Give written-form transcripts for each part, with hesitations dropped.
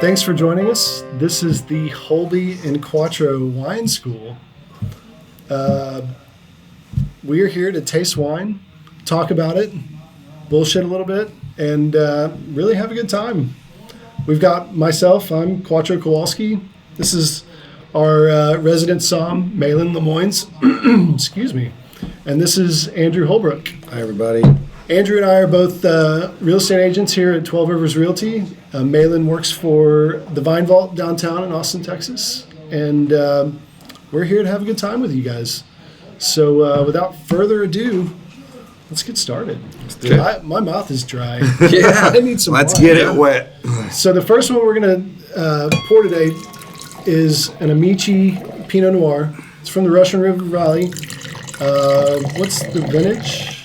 Thanks for joining us. This is the Holby and Quattro Wine School. We are here to taste wine, talk about it, bullshit a little bit, and really have a good time. We've got myself, I'm Quattro Kowalski. This is our resident som, Malon Lemoins. Excuse me. And this is Andrew Holbrook. Hi, everybody. Andrew and I are both real estate agents here at 12 Rivers Realty. Malon works for the Vine Vault downtown in Austin, Texas. And we're here to have a good time with you guys. So without further ado, let's get started. My mouth is dry. Yeah, I need some let's wine. get it wet. So the first one we're going to pour today is an Amici Pinot Noir. It's from the Russian River Valley. What's the vintage?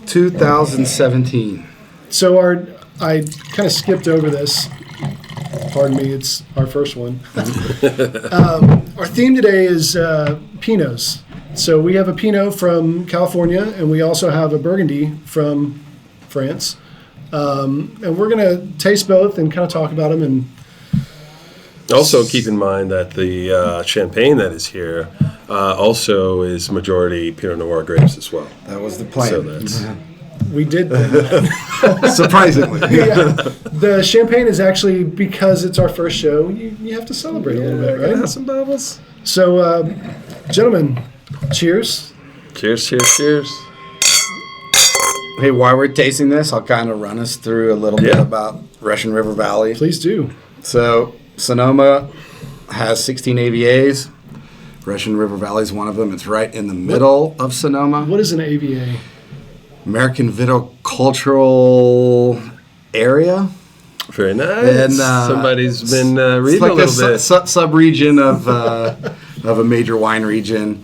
2017. So I kind of skipped over this. Pardon me, it's our first one. Our theme today is Pinots. So we have a Pinot from California, and we also have a Burgundy from France. And we're going to taste both and kind of talk about them. And also keep in mind that the champagne that is here also is majority Pinot Noir grapes as well. That was the plan. So that's we did that. Surprisingly. Yeah. The champagne is actually, because it's our first show, you have to celebrate a little bit, right? Have some bubbles. So, gentlemen, cheers. Cheers, cheers, cheers. Hey, while we're tasting this, I'll kind of run us through a little bit about Russian River Valley. Please do. So, Sonoma has 16 AVAs. Russian River Valley is one of them. It's right in the middle of Sonoma. What is an AVA? American Viticultural Area. Very nice. And, somebody's been reading like a little bit. Sub-region of a major wine region.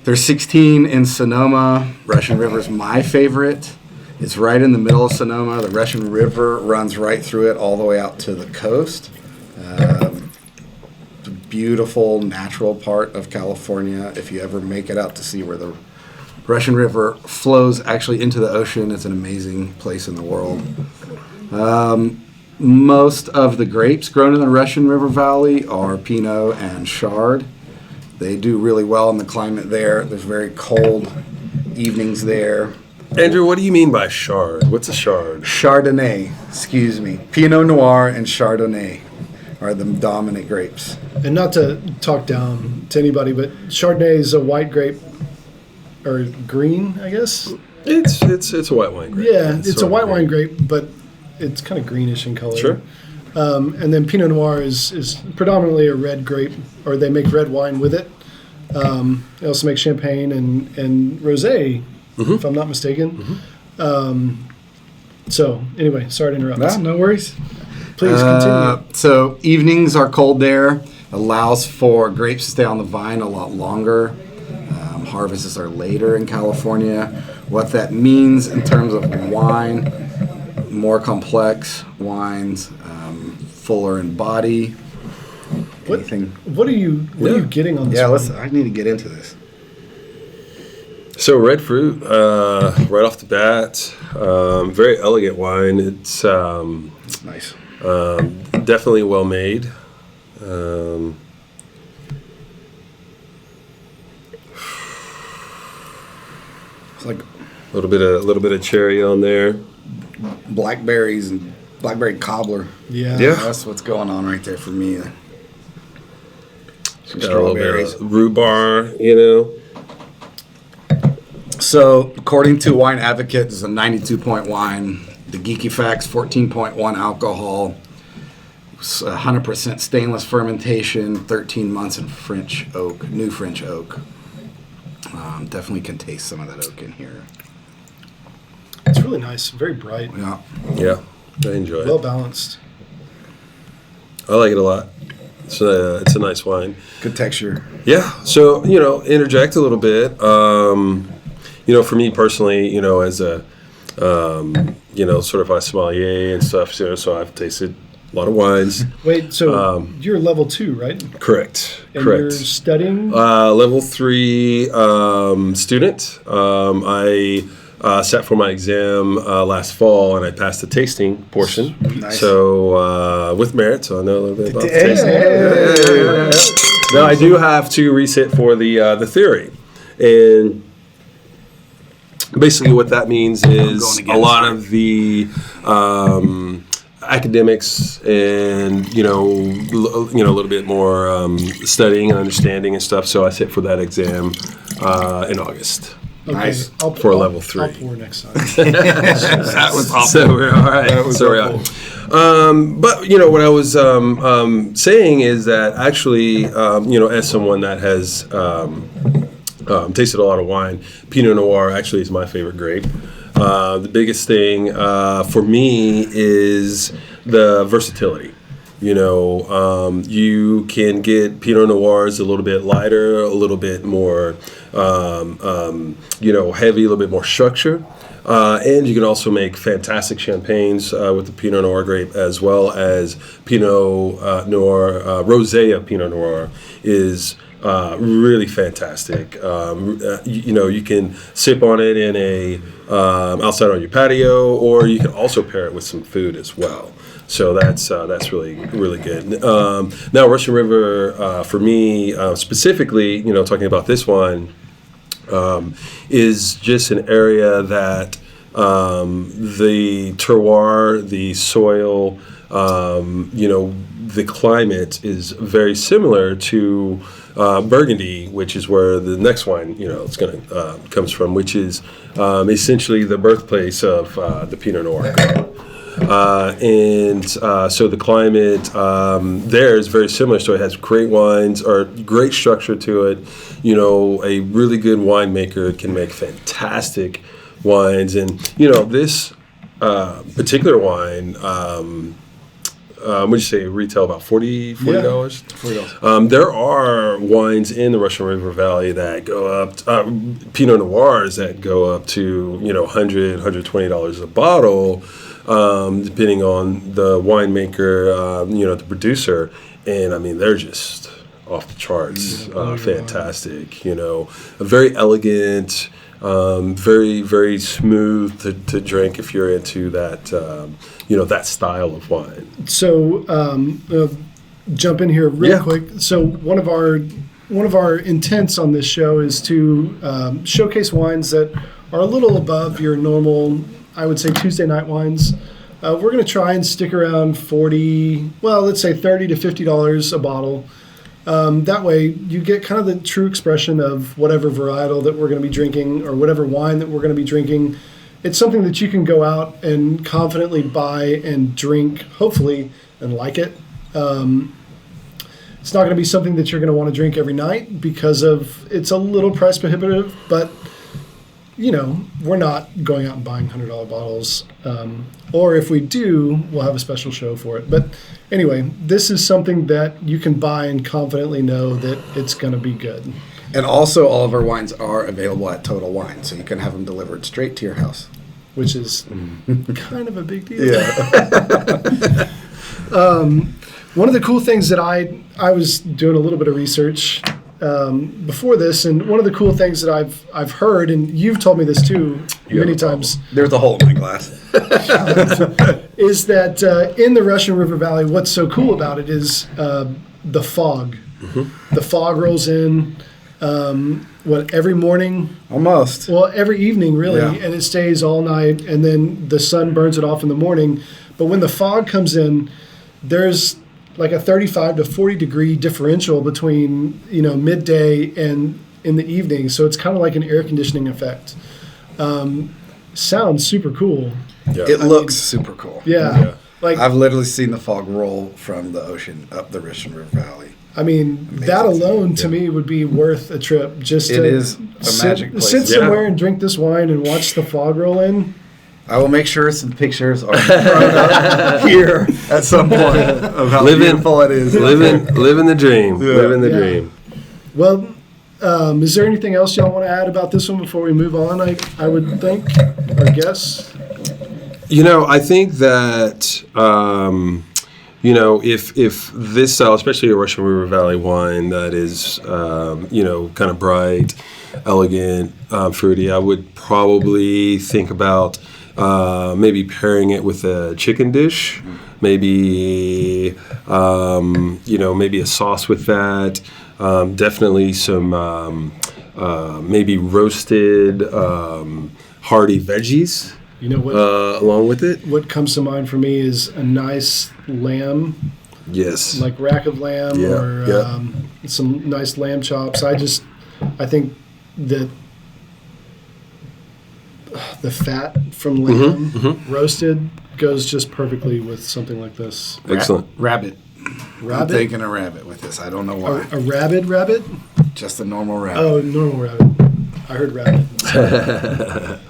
There's 16 in Sonoma. Russian River is my favorite. It's right in the middle of Sonoma. The Russian River runs right through it all the way out to the coast. It's a beautiful, natural part of California. If you ever make it out to see where the Russian River flows actually into the ocean, it's an amazing place in the world. Most of the grapes grown in the Russian River Valley are Pinot and Chard. They do really well in the climate there. There's very cold evenings there. Andrew, what do you mean by Chard? What's a Chard? Chardonnay, excuse me. Pinot Noir and Chardonnay are the dominant grapes. And not to talk down to anybody, but Chardonnay is a white grape, or green, I guess. It's a white wine grape. Yeah, it's a white wine grape, but it's kind of greenish in color. Sure. And then Pinot Noir is predominantly a red grape, or they make red wine with it. They also make champagne and rosé, if I'm not mistaken. So anyway, sorry to interrupt. No worries. Please continue. So evenings are cold there. Allows for grapes to stay on the vine a lot longer. Harvests are later in California. What that means in terms of wine, more complex wines, fuller in body. What are you getting on this? Yeah, one? I need to get into this. So red fruit, right off the bat, very elegant wine. It's Nice. definitely well made. It's like A little bit of cherry on there. blackberries and blackberry cobbler. Yeah. Yeah. That's what's going on right there for me. Some Got a little strawberries. bit of rhubarb, you know. So, according to Wine Advocate, it's a 92-point wine. The Geeky Facts, 14.1 alcohol, 100% stainless fermentation, 13 months in French oak, new French oak. Definitely can taste some of that oak in here. It's really nice, very bright, Yeah. Yeah, I enjoy it. well balanced. I like it a lot. It's a nice wine. Good texture. Yeah. So, interject a little bit. For me personally, as a, certified sommelier and stuff, so I've tasted a lot of wines. Wait, so you're level 2, right? Correct. And Correct. you're studying? Level 3 student. I sat for my exam last fall, and I passed the tasting portion. Nice. So with merit, so I know a little bit about the Hey, tasting. hey. Now I do have to resit for the theory, and basically what that means is going a against lot it. of the academics and a little bit more studying and understanding and stuff. So I sit for that exam in August. Okay, Nice. For level 3. I'll pour next time. That was awful. So we're all right. So we're out. But what I was saying is that actually, as someone that has tasted a lot of wine, Pinot Noir actually is my favorite grape. The biggest thing for me is the versatility. You can get Pinot Noirs a little bit lighter, a little bit more, heavy, a little bit more structure. And you can also make fantastic champagnes with the Pinot Noir grape, as well as Pinot Noir, Rosé of Pinot Noir is really fantastic. You can sip on it in outside on your patio, or you can also pair it with some food as well. So that's really, really good. Now, Russian River, for me specifically, talking about this wine, is just an area that the terroir, the soil, the climate is very similar to Burgundy, which is where the next wine, comes from, which is essentially the birthplace of the Pinot Noir. So the climate there is very similar. So it has great wines, or great structure to it. A really good winemaker can make fantastic wines. And, this particular wine, would you say retail about $40? $40. There are wines in the Russian River Valley that go up, Pinot Noirs that go up to, $100, $120 a bottle. Depending on the winemaker, the producer, and I mean they're just off the charts, fantastic. Very elegant, very very smooth to drink if you're into that, that style of wine. So jump in here real quick. So one of our intents on this show is to showcase wines that are a little above your normal, I would say, Tuesday night wines. We're going to try and stick around $30 to $50 a bottle. That way you get kind of the true expression of whatever varietal that we're going to be drinking, or whatever wine that we're going to be drinking. It's something that you can go out and confidently buy and drink, hopefully, and like it. It's not going to be something that you're going to want to drink every night because it's a little price prohibitive, but we're not going out and buying $100 bottles. Or if we do, we'll have a special show for it. But anyway, this is something that you can buy and confidently know that it's going to be good. And also, all of our wines are available at Total Wine, so you can have them delivered straight to your house. Which is kind of a big deal. Yeah. One of the cool things that I was doing a little bit of research before this, and one of the cool things that I've heard, and you've told me this too many times, There's a hole in my glass. is that in the Russian River Valley, what's so cool about it is the fog. Mm-hmm. The fog rolls in, every morning? Almost. Well, every evening, really, Yeah. and it stays all night, and then the sun burns it off in the morning. But when the fog comes in, there's like a 35 to 40 degree differential between midday and in the evening, so it's kind of like an air conditioning effect. Sounds super cool. Yeah. It looks super cool. Yeah. Like I've literally seen the fog roll from the ocean up the Russian River Valley. I mean, that alone to me would be worth a trip. Just It to is a magic place. sit somewhere and drink this wine and watch the fog roll in. I will make sure some pictures are thrown up here at some point of how beautiful it is. Living the dream. Yeah. Living the dream. Well, is there anything else y'all want to add about this one before we move on? I would think, or guess. I think that if this style, especially a Russian River Valley wine that is kind of bright, elegant, fruity. I would probably think about maybe pairing it with a chicken dish, maybe maybe a sauce with that. Definitely some maybe roasted hearty veggies. You know what? Along with it. What comes to mind for me is a nice lamb, Yes. like rack of lamb, Yeah, or yeah. some nice lamb chops. I think that the fat from lamb roasted goes just perfectly with something like this. Excellent. Rabbit. I'm Rabbit? taking a rabbit with this. I don't know why. A rabbit? Just a normal rabbit. Oh, normal rabbit. I heard rabbit.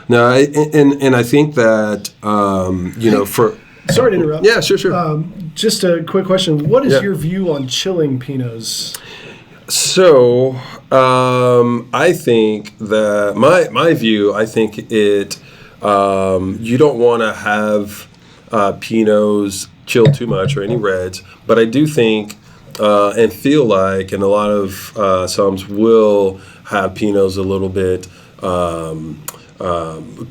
No, and I think that for Sorry to interrupt. yeah, sure. Just a quick question. What is Yeah. your view on chilling Pinots? So I think that my view, I think it you don't want to have Pinots chill too much or any reds, but I do think and feel like, and a lot of Soms will have Pinots a little bit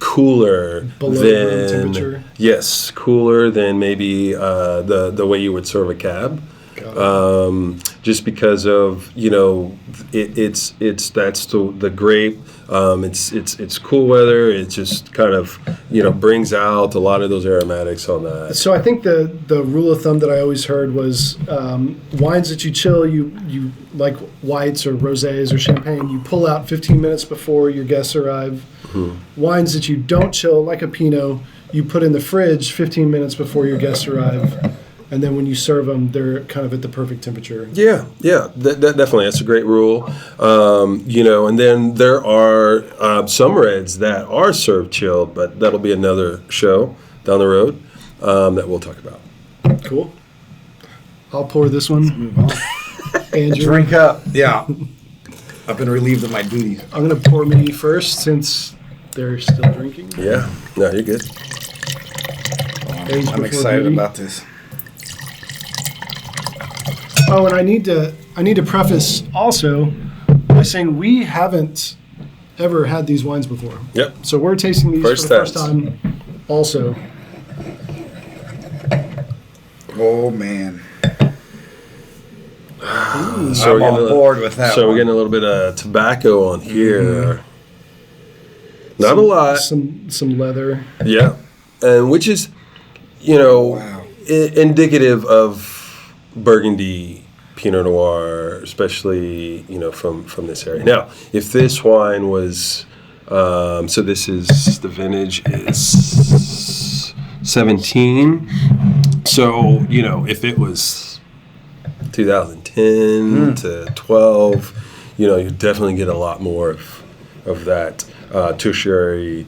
cooler Below than room temperature? Yes, cooler than maybe the way you would serve a cab. Just because of it's that's the grape. It's cool weather. It just kind of brings out a lot of those aromatics on that. So I think the rule of thumb that I always heard was wines that you chill, you like whites or rosés or champagne, you pull out 15 minutes before your guests arrive. Wines that you don't chill, like a Pinot, you put in the fridge 15 minutes before your guests arrive. And then when you serve them, they're kind of at the perfect temperature. Yeah, definitely. That's a great rule. And then there are some reds that are served chilled, but that'll be another show down the road that we'll talk about. Cool. I'll pour this one. Move on. Andrew, Drink up. Yeah. I've been relieved of my duties. I'm going to pour me first since they're still drinking. Yeah, no, you're good. Age I'm before excited beauty. about this. Oh, and I need to preface also by saying we haven't ever had these wines before. Yep. So we're tasting these First for the first test. time also. Oh, man. So I'm on board with that So one. we're getting a little bit of tobacco on here. Not a lot. Some leather. Yeah, and which is, Wow. indicative of Burgundy Pinot Noir, especially from this area. Now, if this wine was, so this is the vintage is 17. So if it was 2010 to 12, you definitely get a lot more of that tertiary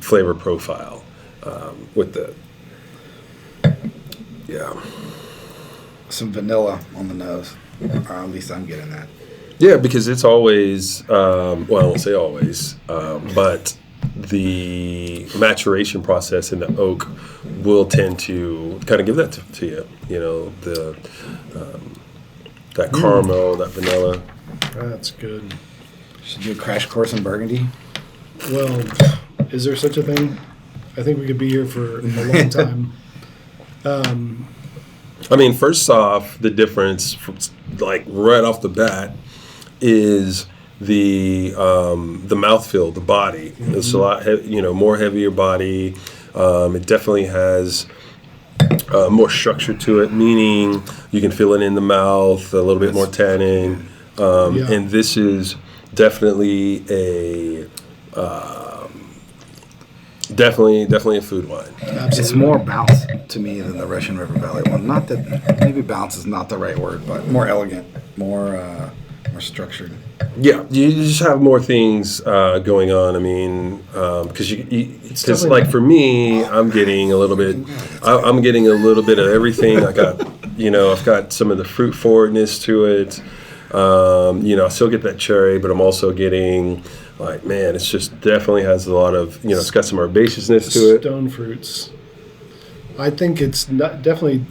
flavor profile with the Some vanilla on the nose. Or at least I'm getting that. Yeah, because it's always, well, I won't say always, but the maturation process in the oak will tend to kind of give that to you. That caramel, that vanilla. That's good. Should do a crash course in Burgundy. Well, is there such a thing? I think we could be here for a long time. I mean, first off, the difference, from, like right off the bat, is the mouthfeel, the body. It's a lot, more heavier body. It definitely has more structure to it, meaning you can feel it in the mouth, a little bit more tannin. And this is definitely a definitely a food wine. Absolutely. It's more bounce to me than the Russian River Valley one. Not that maybe bounce is not the right word, but more elegant, more structured. Yeah, you just have more things going on. I mean, because definitely- like for me, I'm getting a little bit. I'm getting a little bit of everything. I got, I've got some of the fruit forwardness to it. I still get that cherry, but I'm also getting, like, man, it's just definitely has a lot of, it's got some herbaceousness to it. Stone fruits. I think it's definitely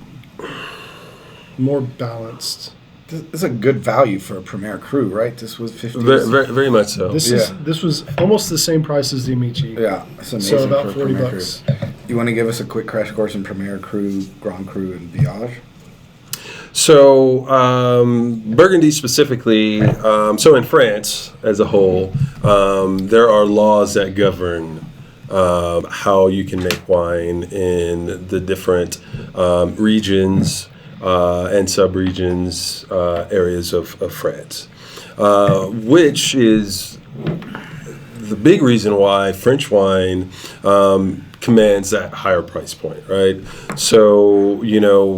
more balanced. This is a good value for a Premier Cru, right? This was 50. Very, very much so. This was almost the same price as the Amici. Yeah, it's amazing. So about for a 40 Premier bucks. Cru. You want to give us a quick crash course in Premier Cru, Grand Cru, and Viage? So, Burgundy specifically, so in France as a whole, there are laws that govern how you can make wine in the different regions and sub-regions, areas of France, which is the big reason why French wine commands that higher price point, right? So,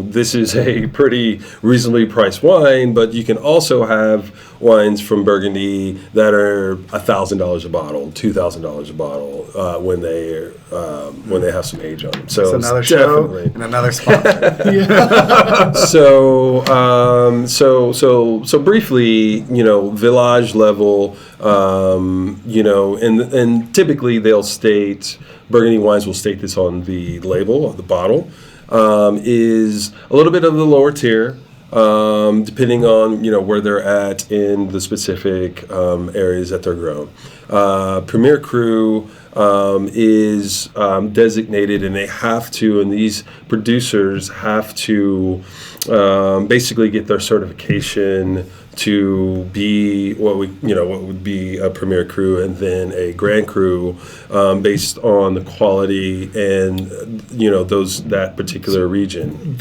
this is a pretty reasonably priced wine, but you can also have wines from Burgundy that are $1,000 a bottle, $2,000 a bottle when they have some age on them. So It's another show and another sponsor. So briefly, village level, and typically they'll state, Burgundy wines will state this on the label of the bottle, is a little bit of the lower tier, depending on where they're at in the specific areas that they're grown. Premier Cru is designated, and they have to, and these producers have to basically get their certification to be what would be a Premier Cru and then a Grand Cru, based on the quality and that particular region.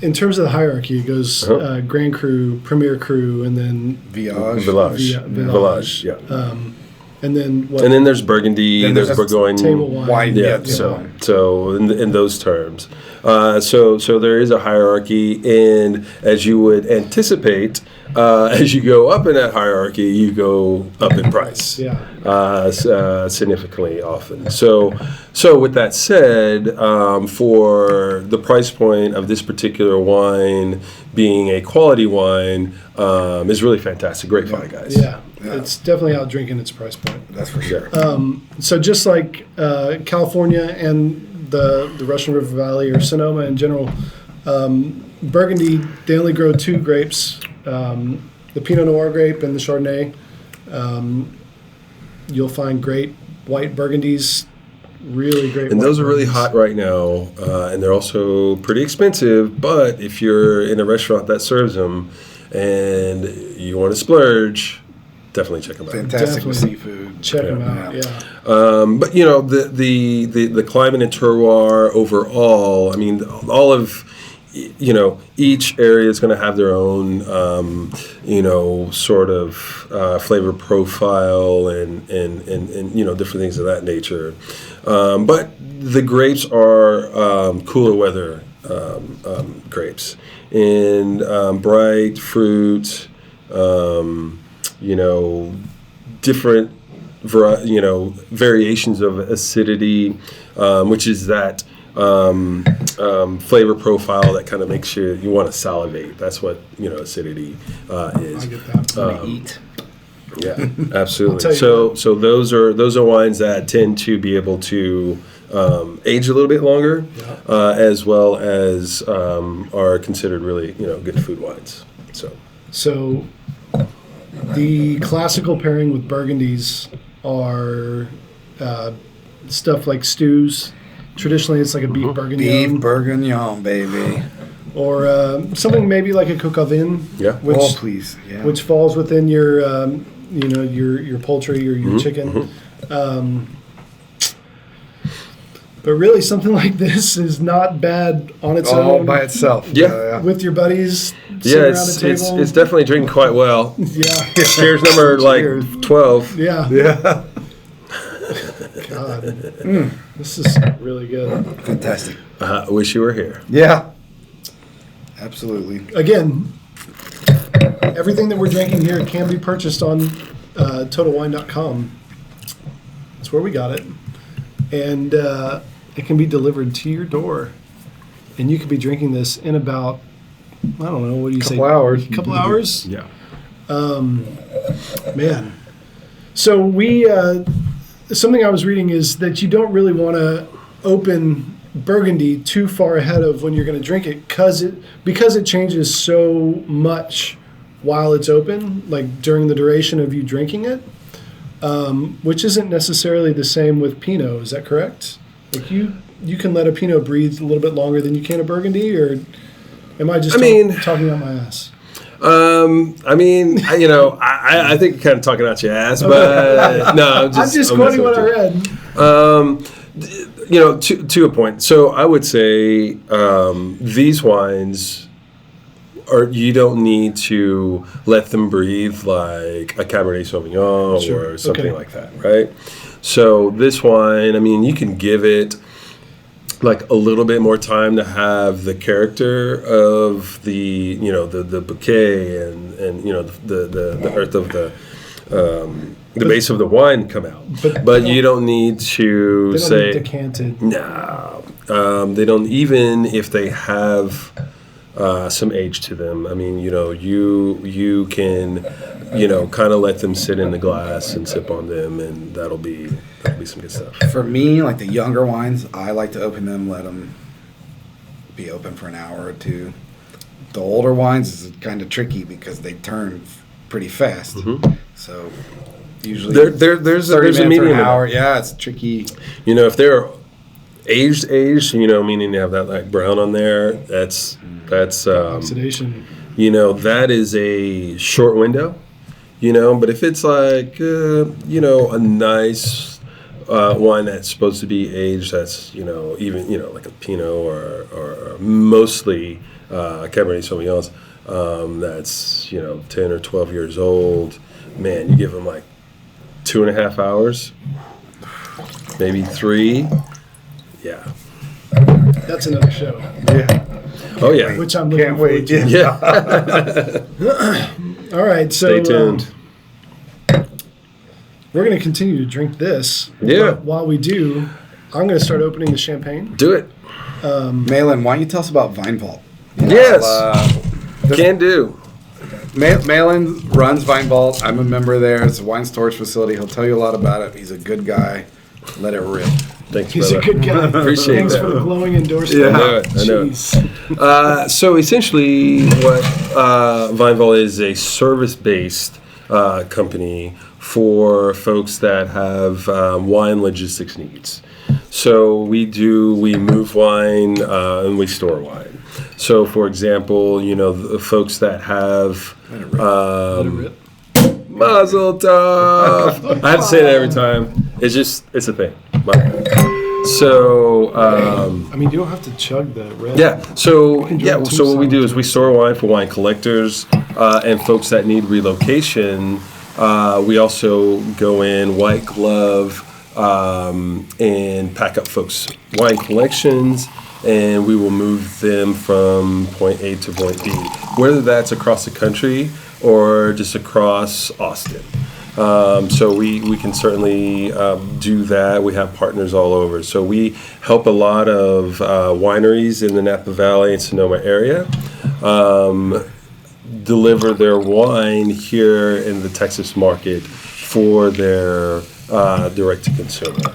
In terms of the hierarchy, it goes Grand Cru, Premier Cru, and then Village. Yeah. And then what? And then there's Burgundy. Then there's there's Bourgogne. table wine. Yeah. So in those terms, so there is a hierarchy, and as you would anticipate, as you go up in that hierarchy, you go up in price. Significantly often. So with that said, for the price point of this particular wine being a quality wine, is really fantastic. Great find, guys. Yeah. It's definitely out drinking its price point. That's for sure. So just like California and the Russian River Valley or Sonoma in general, Burgundy, they only grow two grapes, the Pinot Noir grape and the Chardonnay. You'll find great white Burgundies, really great. And those are really Burgundies. hot right now, and they're also pretty expensive. But if you're in a restaurant that serves them and you want to splurge, definitely check them out. Fantastic with Definitely. seafood. Check them out, yeah. But the climate and terroir overall, I mean, all of each area is going to have their own sort of flavor profile and different things of that nature. But the grapes are cooler weather grapes, and bright fruit, different variations of acidity, which is that flavor profile that kind of makes you want to salivate. That's what acidity is. I get that. Eat. Yeah, absolutely. I'll tell you So those are wines that tend to be able to age a little bit longer, as well as are considered really good food wines. So the classical pairing with Burgundies are stuff like stews. Traditionally, it's like a beef bourguignon. Beef bourguignon, baby. Or something maybe like a coq au vin. Yeah. Which, Please. Yeah. which falls within your, your poultry or your chicken. But really, something like this is not bad on its all own. by itself. Yeah. With your buddies sitting Yeah, around the table. it's definitely drinking quite well. Yeah. Cheers number Cheers. 12. Yeah. Yeah. God. This is really good. Fantastic. I wish you were here. Yeah. Absolutely. Again, everything that we're drinking here can be purchased on TotalWine.com. That's where we got it. And it can be delivered to your door. And you could be drinking this in about, I don't know, what do you say? Couple hours. A couple hours? Yeah. Man. So we, something I was reading is that you don't really want to open Burgundy too far ahead of when you're going to drink it because it changes so much while it's open, like during the duration of you drinking it, which isn't necessarily the same with Pinot. Is that correct? Like you can let a Pinot breathe a little bit longer than you can a Burgundy, or am I just talking out my ass? I think you're kind of talking out your ass, but no, I'm just quoting what I read. To a point. So I would say these wines you don't need to let them breathe like a Cabernet Sauvignon or something like that, right? So this wine, I mean, you can give it like a little bit more time to have the character of the bouquet and the earth of the base of the wine come out. But you don't need to say decanted. No, they don't, even if they have some age to them. I mean, you can kind of let them sit in the glass and sip on them, and that'll be some good stuff. For me, like the younger wines, I like to open them, let them be open for an hour or two. The older wines is kind of tricky because they turn pretty fast. Mm-hmm. So usually there's a medium an hour. Yeah, it's tricky. If they're aged, meaning they have that like brown on there, that's oxidation. That is a short window. But if it's like a nice wine that's supposed to be aged, that's even like a Pinot or mostly Cabernet Sauvignons, that's 10 or 12 years old. Man, you give them like 2.5 hours, maybe 3. Yeah, that's another show. Yeah. Oh yeah. Which I'm looking forward to. Yeah. All right, so stay tuned. We're going to continue to drink this. Yeah. But while we do, I'm going to start opening the champagne. Do it. Malin, why don't you tell us about Vine Vault? Yes. Can do. Malin runs Vine Vault. I'm a member there. It's a wine storage facility. He'll tell you a lot about it. He's a good guy. Let it rip. Thanks, He's brother. a good guy. Appreciate Thanks that. for the glowing endorsement. Yeah, I know it. So essentially what Vine Vault is a service-based company for folks that have wine logistics needs. So we move wine and we store wine. So for example, the folks that have Mazel Tov. I have to say that every time. It's a thing. So you don't have to chug the red. yeah. So what we do is we store wine for wine collectors and folks that need relocation. We also go in white glove and pack up folks' wine collections, and we will move them from point A to point B, whether that's across the country or just across Austin. So we can certainly do that. We have partners all over. So we help a lot of wineries in the Napa Valley and Sonoma area deliver their wine here in the Texas market for their direct-to-consumer.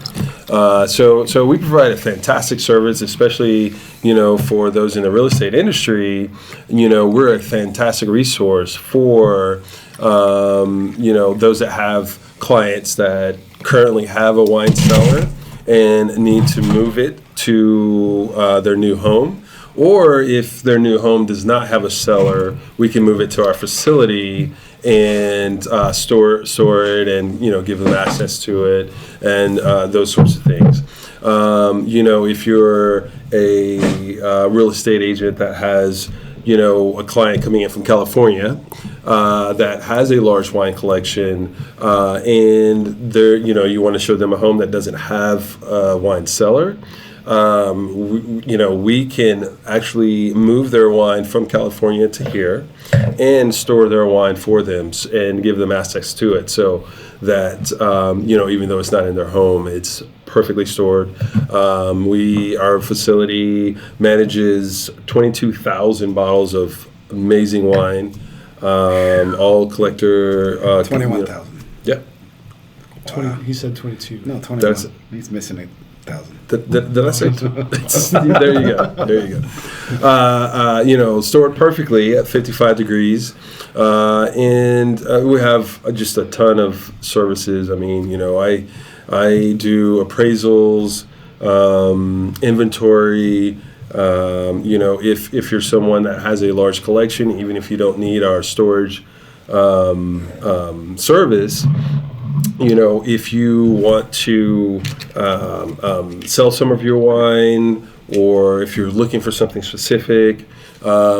So we provide a fantastic service, especially, for those in the real estate industry. We're a fantastic resource for, those that have clients that currently have a wine cellar and need to move it to their new home. Or if their new home does not have a cellar, we can move it to our facility and store it and give them access to it and those sorts of things. If you're a real estate agent that has a client coming in from California that has a large wine collection and you want to show them a home that doesn't have a wine cellar. We can actually move their wine from California to here and store their wine for them and give them access to it, so that even though it's not in their home, it's perfectly stored. Our facility manages 22,000 bottles of amazing wine, all collector. 21,000. Yeah. 20. He said 22. No, 21. That's- He's missing 8,000. Did I say? There you go. There you go. Stored perfectly at 55 degrees. And we have just a ton of services. I mean, I do appraisals, inventory. If you're someone that has a large collection, even if you don't need our storage service, if you want to sell some of your wine, or if you're looking for something specific,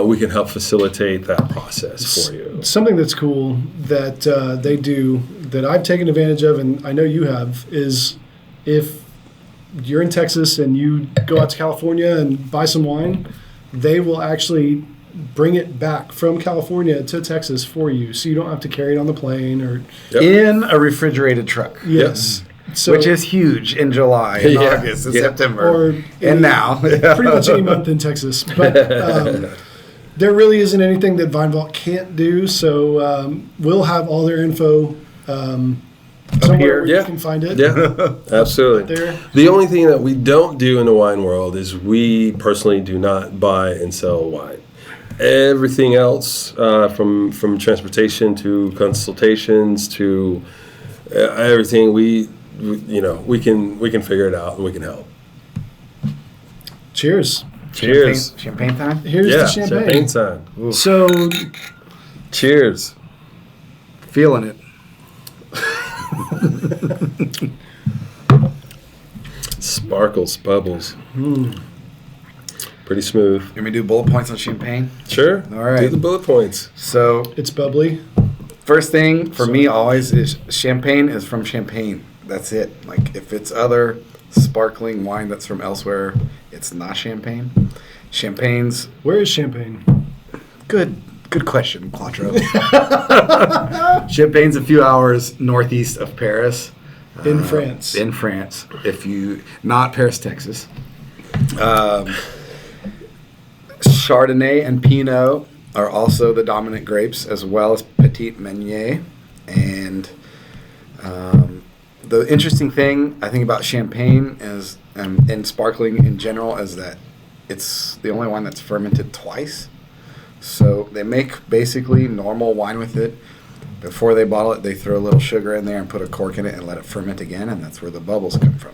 we can help facilitate that process for you. Something that's cool that they do that I've taken advantage of, and I know you have, is if you're in Texas and you go out to California and buy some wine, they will actually bring it back from California to Texas for you, so you don't have to carry it on the plane or In a refrigerated truck. yes. So, Which is huge in July, and Yeah. August, and Yeah. September, or and now. pretty much any month in Texas. But there really isn't anything that Vine Vault can't do. So we'll have all their info somewhere here. where Yeah. you can find it. Yeah, absolutely. There. The only thing that we don't do in the wine world is we personally do not buy and sell wine. Everything else, from transportation to consultations to everything, we can figure it out and we can help. Cheers. Cheers. Champagne time? Here's Yeah, the champagne. time. So Cheers. Feeling it. Sparkles, bubbles. Pretty smooth. Let me do bullet points on champagne. Sure. All right. Do the bullet points. So, it's bubbly. first thing for me always is champagne is from Champagne. That's it. Like, if it's other sparkling wine that's from elsewhere, it's not champagne. Champagne's Where is Champagne? good question, Quattro. Champagne's a few hours northeast of Paris. In France. In France. Not Paris, Texas. Chardonnay and Pinot are also the dominant grapes, as well as Petit Meunier. And the interesting thing I think about champagne is, and sparkling in general, is that it's the only wine that's fermented twice. So they make basically normal wine with it. Before they bottle it, they throw a little sugar in there and put a cork in it and let it ferment again, and that's where the bubbles come from.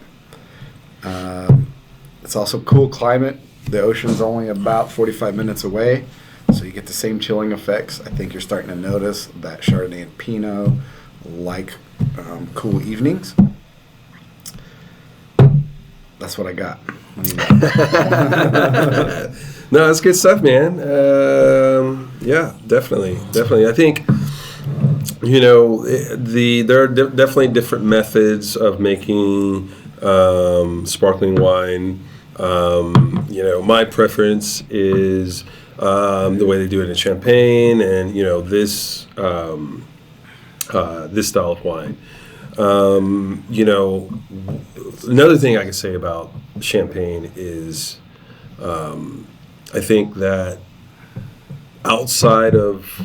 It's also cool climate. The ocean's only about 45 minutes away, so you get the same chilling effects. I think you're starting to notice that Chardonnay and Pinot like cool evenings. That's what I got. What do you got? No, that's good stuff, man. Yeah, definitely. I think, there are definitely different methods of making sparkling wine. My preference is the way they do it in Champagne, and this style of wine. Another thing I can say about Champagne is, I think that outside of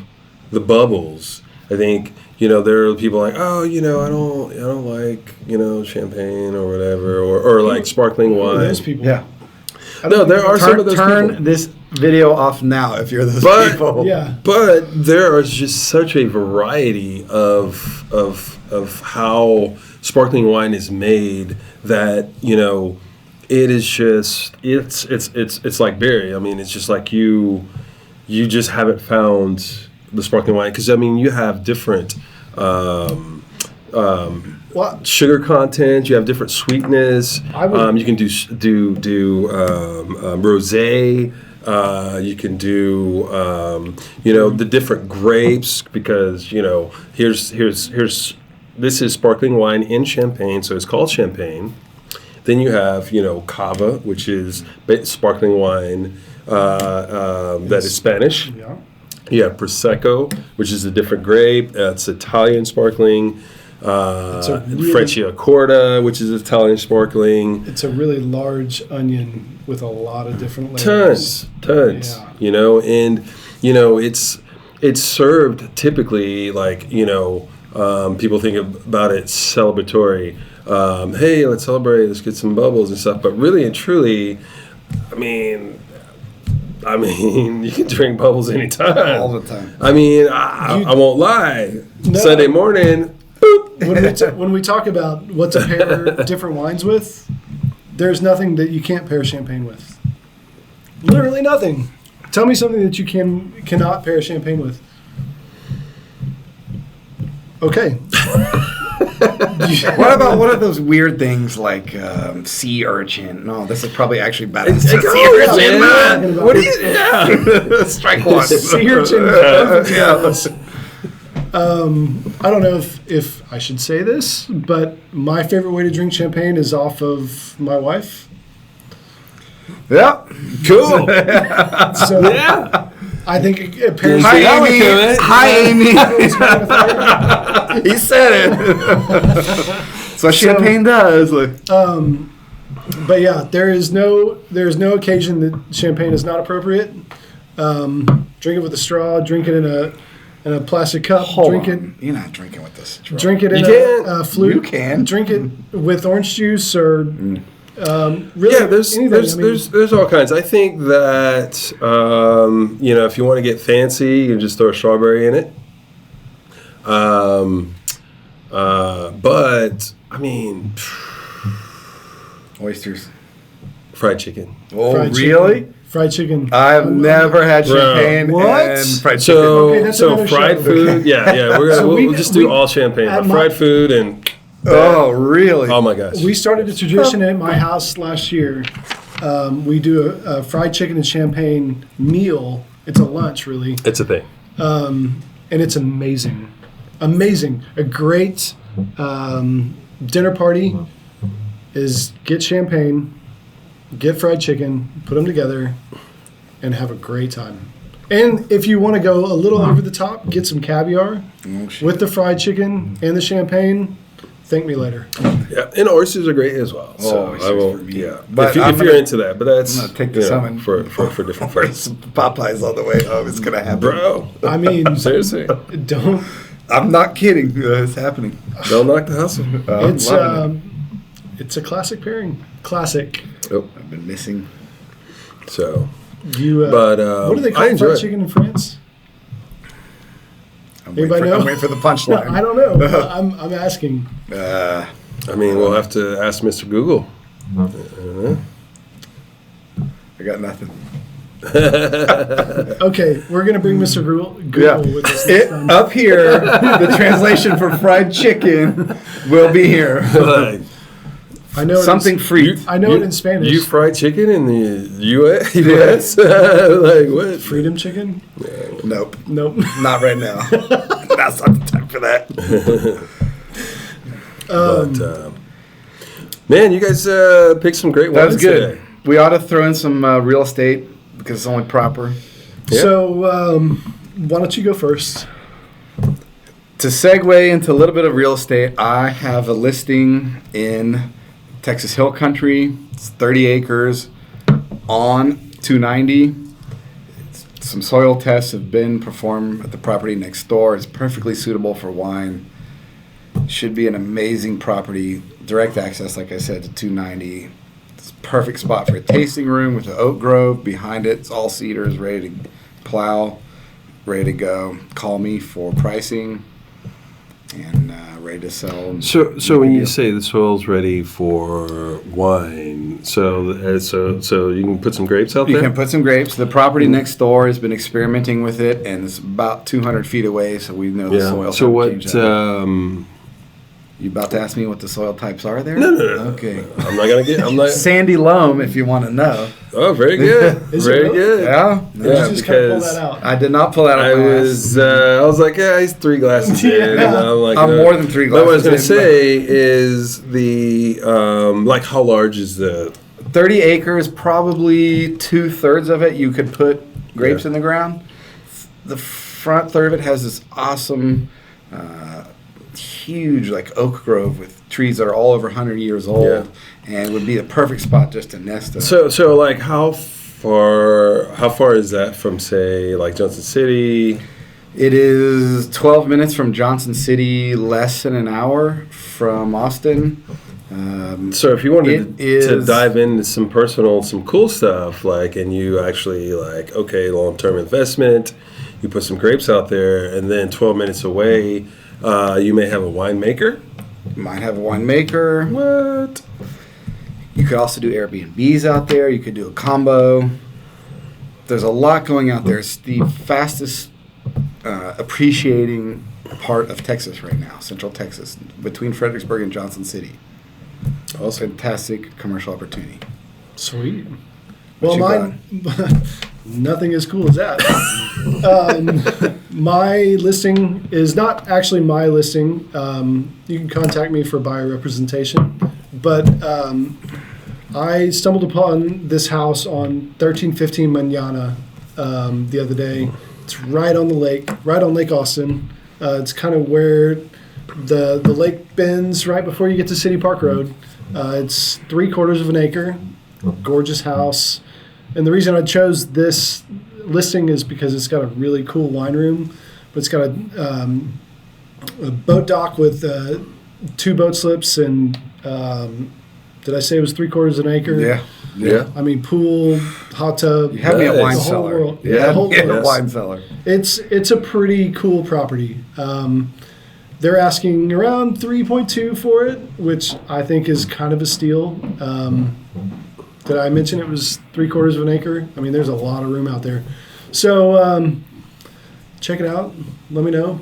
the bubbles, I think there are people like, I don't like champagne or whatever, or like sparkling wine. Those people. Yeah. No, there are some of those Turn people. this video off now if you're those But- people. Yeah. But there is just such a variety of how sparkling wine is made that it is just it's like berry. I mean, it's just like you just haven't found the sparkling wine, because you have different sugar content. You have different sweetness. You can do rosé. You can do the different grapes, because here's this is sparkling wine in Champagne, so it's called Champagne. Then you have cava, which is sparkling wine that is Spanish. Yeah. You have Prosecco, which is a different grape. It's Italian sparkling. Frecciacorta, which is Italian sparkling. It's a really large onion with a lot of different layers. Tons. Yeah. And it's served typically like People think about it celebratory. Hey, let's celebrate. Let's get some bubbles and stuff. But really and truly, I mean, you can drink bubbles anytime. All the time. I mean, I won't lie. No. Sunday morning, boop. When we talk about what to pair different wines with, there's nothing that you can't pair champagne with. Literally nothing. Tell me something that you cannot pair champagne with. Okay. What are those weird things like sea urchin? No, this is probably actually better. It's Sea urchin, man. man. What do you? Yeah. Strike one. Sea urchin. Yeah. I don't know if I should say this, but my favorite way to drink champagne is off of my wife. Yeah. Cool. So Yeah. I think it pairs. Hi, Yeah, we Amy. do it. Hi, Amy. He said it. So champagne does. Like. But yeah, there is no occasion that champagne is not appropriate. Drink it with a straw. Drink it in a plastic cup. Hold on. You're not drinking with this. Drink it in You a flute. You can. Drink it with orange juice or really Yeah, there's anything. there's all kinds. I think that if you want to get fancy, you can just throw a strawberry in it. But I mean, Oysters. fried chicken. Oh, Fried chicken. really? Fried chicken. I've never had Bro. champagne What? and fried chicken. So Okay, that's so another fried show. food. Yeah, we'll just do all champagne. at But my- fried food and Oh, really? oh my gosh. We started a tradition at my house last year. We do a fried chicken and champagne meal. It's a lunch, really, It's a thing. and it's amazing. Amazing. A great dinner party is get champagne, get fried chicken, put them together, and have a great time. And if you want to go a little over the top, get some caviar Oh, shit. with the fried chicken and the champagne. Thank me later. Yeah, and oysters are great as well. So oysters I won't. for me. Yeah, But if, you, I'm if you're gonna- into that, but that's I'm gonna take the salmon. for different folks. Some Popeyes on the way home. It's gonna happen. Bro, I mean, seriously, don't. I'm not kidding. It's happening. don't knock the hustle. I'm It's loving it's a classic pairing. Classic. Oh, I've been missing. so You. But, what do they I call enjoy fried it. chicken in France? I'm Anybody know? I'm waiting for the No, punchline. I don't know. I'm asking. I mean, we'll have to ask Mr. Google. I got nothing. Okay, we're gonna bring Mr. Google with us next time. Up here, the translation for fried chicken will be here. Like, I know Something free. I know it in Spanish. You fried chicken in the U.S.? Like what? Freedom chicken? Nope. Nope. Not right now. That's not the time for that. But man, you guys picked some great That ones was good. today. We ought to throw in some real estate because it's only proper. Yeah. So why don't you go first? To segue into a little bit of real estate, I have a listing in Texas Hill Country. It's 30 acres on 290. Some soil tests have been performed at the property next door. It's perfectly suitable for wine. Should be an amazing property. Direct access, like I said, to 290. It's a perfect spot for a tasting room with an oak grove behind it. It's all cedars, ready to plow, ready to go. Call me for pricing and ready to sell. So when you say the soil's ready for wine, so you can put some grapes out You there? can put some grapes. The property next door has been experimenting with it, and it's about 200 feet away, so we know the soil. Yeah. So what? You about to ask me what the soil types are there? No. Okay. I'm not gonna get. I'm not. Sandy loam, if you want to know. Oh, very good. Is it Very really? good. Yeah. Did you just kind of pull that out? I did not pull that out I of my was. I was like, yeah, he's 3 glasses in. And I'm like, I'm more than 3 But what I was glasses gonna in. say is the like how large is the? 30 acres, probably 2/3 of it you could put grapes in the ground. The front third of it has this awesome, huge like oak grove with trees that are all over 100 years old, and it would be the perfect spot just to nest in. So like how far is that from say like Johnson City? It is 12 minutes from Johnson City, less than an hour from Austin. So if you wanted to is- dive into some cool stuff, like, and you actually like, okay, long-term investment, you put some grapes out there, and then 12 minutes away, you may have a winemaker. You might have a winemaker. What? You could also do Airbnbs out there. You could do a combo. There's a lot going out there. It's the fastest appreciating part of Texas right now, Central Texas, between Fredericksburg and Johnson City. Also, fantastic commercial opportunity. Sweet. What Well, you mine, nothing as cool as that. My listing is not actually my listing. You can contact me for buyer representation. But I stumbled upon this house on 1315 Manana the other day. It's right on the lake, right on Lake Austin. It's kind of where the lake bends right before you get to City Park Road. It's 3/4 of an acre, gorgeous house. And the reason I chose this listing is because it's got a really cool wine room, but it's got a boat dock with 2 boat slips and did I say it was 3/4 of an acre? Yeah. I mean, pool, hot tub. You have me at Nice. wine The whole cellar. world. Yeah, The whole yeah, world. wine cellar. It's a pretty cool property. They're asking around 3.2 for it, which I think is kind of a steal. Did I mention it was 3/4 of an acre? I mean, there's a lot of room out there. So check it out. Let me know.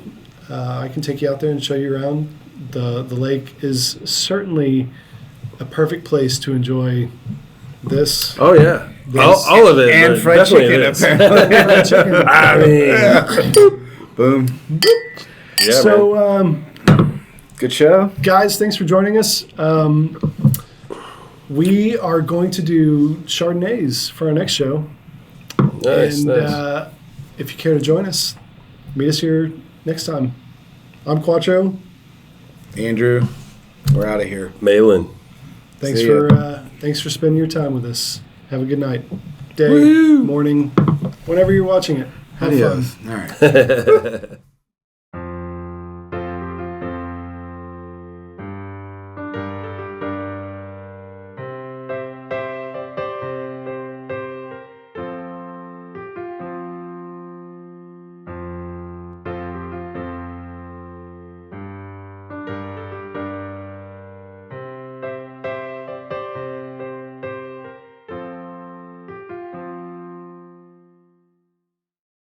I can take you out there and show you around. The lake is certainly a perfect place to enjoy this. Oh yeah, all of it, And but fried definitely chicken, this. apparently. Chicken. I mean, Boom. yeah, man. So, Good show. guys, thanks for joining us. We are going to do Chardonnays for our next show. Nice, And nice. if you care to join us, meet us here next time. I'm Quattro. Andrew, we're out of here. Malon. Thanks See ya. thanks for spending your time with us. Have a good night, day, Woo! morning, whenever you're watching it. Have fun. Adios. All right.